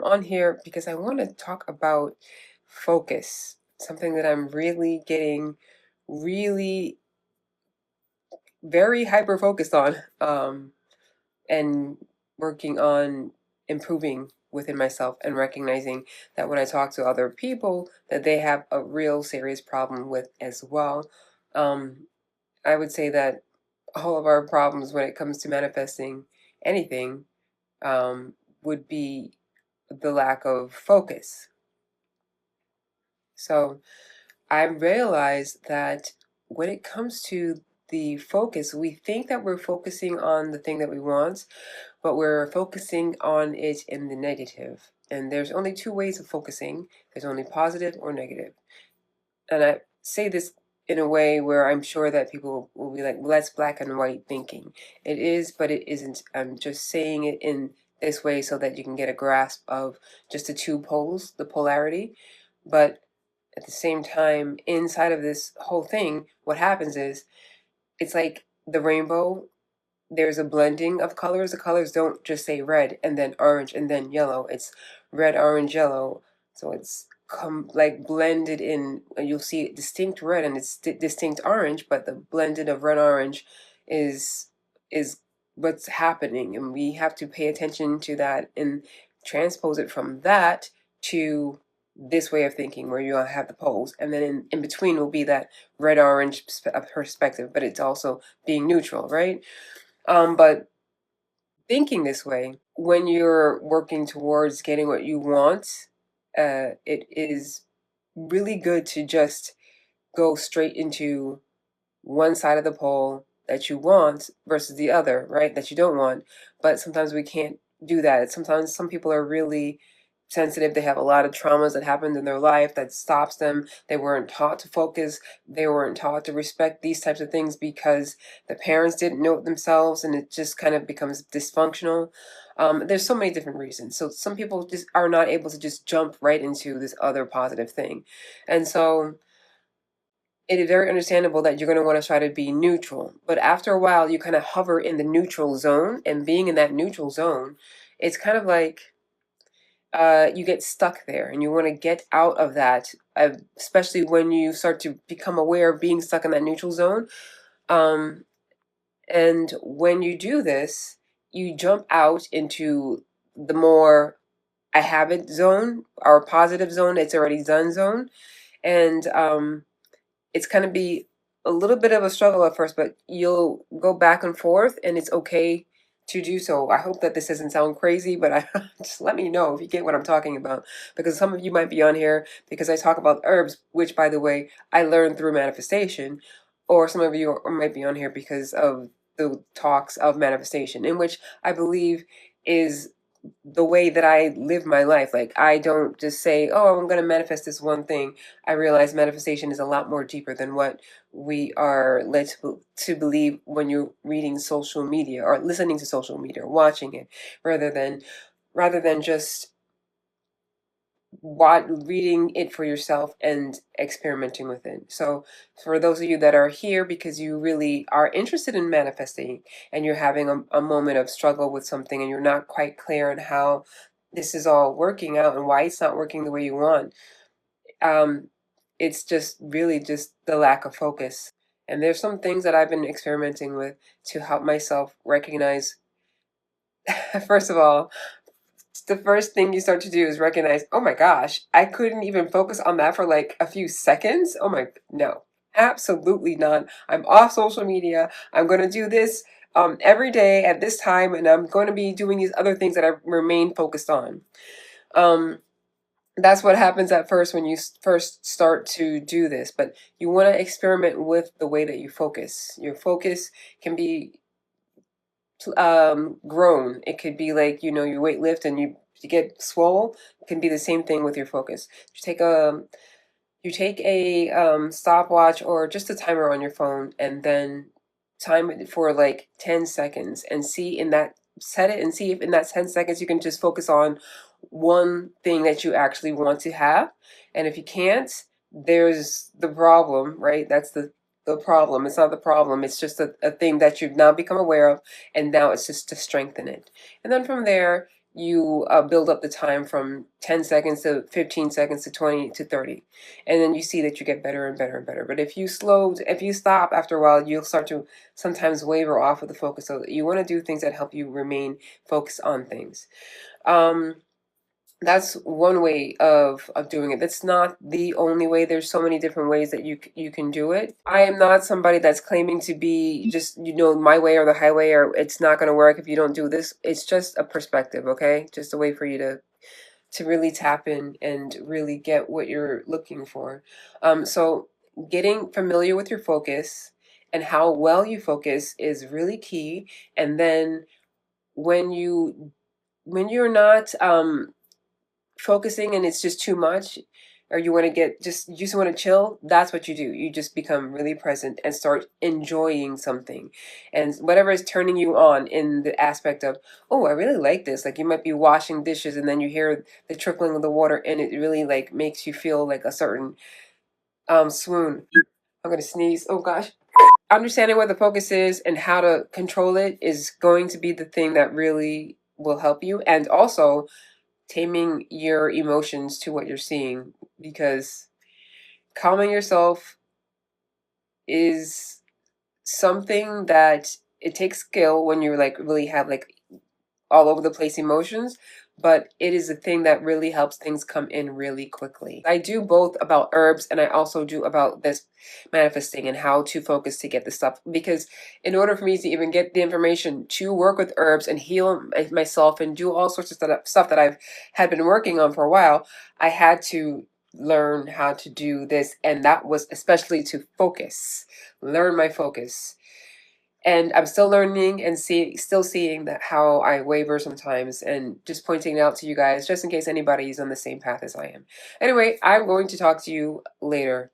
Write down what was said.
on here because I want to talk about focus, something that I'm really getting really very hyper focused on, and working on improving within myself and recognizing that when I talk to other people that they have a real serious problem with as well. Um, I would say that all of our problems when it comes to manifesting anything um, would be the lack of focus. So I realized that when it comes to the focus, we think that we're focusing on the thing that we want, but we're focusing on it in the negative. And there's only two ways of focusing. There's only positive or negative. And I say this in a way where I'm sure that people will be like, well, that's black and white thinking. It is, but it isn't. I'm just saying it in this way so that you can get a grasp of just the two poles, the polarity. But at the same time, inside of this whole thing, what happens is it's like the rainbow. There's a blending of colors. The colors don't just say red and then orange and then yellow. It's red, orange, yellow. So it's like blended in. You'll see distinct red and it's distinct orange, but the blended of red orange is is what's happening, and we have to pay attention to that and transpose it from that to this way of thinking where you have the poles, and then in between will be that red orange perspective, but it's also being neutral, right? But thinking this way, when you're working towards getting what you want, it is really good to just go straight into one side of the pole that you want versus the other, right? That you don't want. But sometimes we can't do that. Sometimes some people are really sensitive. They have a lot of traumas that happened in their life that stops them. They weren't taught to focus. They weren't taught to respect these types of things because the parents didn't know it themselves, and it just kind of becomes dysfunctional. There's so many different reasons. So some people just are not able to just jump right into this other positive thing. And so it is very understandable that you're going to want to try to be neutral. But after a while, you kind of hover in the neutral zone. And being in that neutral zone, it's kind of like you get stuck there and you want to get out of that, especially when you start to become aware of being stuck in that neutral zone. Um, and when you do this, you jump out into the more I have it zone or positive zone, it's already done zone. And it's going to be a little bit of a struggle at first, but you'll go back and forth, and it's okay to do so. I hope that this doesn't sound crazy, but I just let me know if you get what I'm talking about, because some of you might be on here because I talk about herbs, which, by the way, I learned through manifestation, or some of you might be on here because of the talks of manifestation, in which I believe is the way that I live my life. Like, I don't just say, oh, I'm going to manifest this one thing. I realize manifestation is a lot more deeper than what we are led to believe when you're reading social media or listening to social media or watching it, rather than just reading it for yourself and experimenting with it. So for those of you that are here because you really are interested in manifesting and you're having a moment of struggle with something and you're not quite clear on how this is all working out and why it's not working the way you want, um, it's just really just the lack of focus. And there's some things that I've been experimenting with to help myself recognize. First of all, the first thing you start to do is recognize, oh my gosh, I couldn't even focus on that for like a few seconds. Oh my, no, absolutely not. I'm off social media. I'm going to do this every day at this time, and I'm going to be doing these other things that I remain focused on. Um, that's what happens at first when you first start to do this, but you want to experiment with the way that you focus. Your focus can be grown. It could be like, you weight lift and you get swole. It can be the same thing with your focus. You take a stopwatch or just a timer on your phone, and then time it for like 10 seconds and see in that set it and see if in that 10 seconds you can just focus on one thing that you actually want to have. And if you can't, there's the problem, right? That's the problem. It's not the problem. It's just a thing that you've now become aware of, and now it's just to strengthen it. And then from there, you build up the time from 10 seconds to 15 seconds to 20 to 30, and then you see that you get better and better and better. But if you stop after a while, you'll start to sometimes waver off of the focus. So you want to do things that help you remain focused on things. um that's one way of doing it. That's not the only way. There's so many different ways that you can do it. I am not somebody that's claiming to be just, my way or the highway, or it's not going to work if you don't do this. It's just a perspective, okay? Just a way for you to really tap in and really get what you're looking for. So getting familiar with your focus and how well you focus is really key. And then when you're not focusing and it's just too much, or you want to you just want to chill, that's what you do. You just become really present and start enjoying something, and whatever is turning you on in the aspect of, oh, I really like this. Like, you might be washing dishes and then you hear the trickling of the water, and it really like makes you feel like a certain swoon. I'm gonna sneeze. Oh gosh. Understanding what the focus is and how to control it is going to be the thing that really will help you. And also taming your emotions to what you're seeing, because calming yourself is something that it takes skill when you like really have like all over the place emotions, but it is a thing that really helps things come in really quickly. I do both about herbs, and I also do about this manifesting and how to focus to get the stuff, because in order for me to even get the information to work with herbs and heal myself and do all sorts of stuff that I've had been working on for a while, I had to learn how to do this, and that was especially to focus, learn my focus. And I'm still learning and still seeing that how I waver sometimes, and just pointing it out to you guys just in case anybody is on the same path as I am. Anyway, I'm going to talk to you later.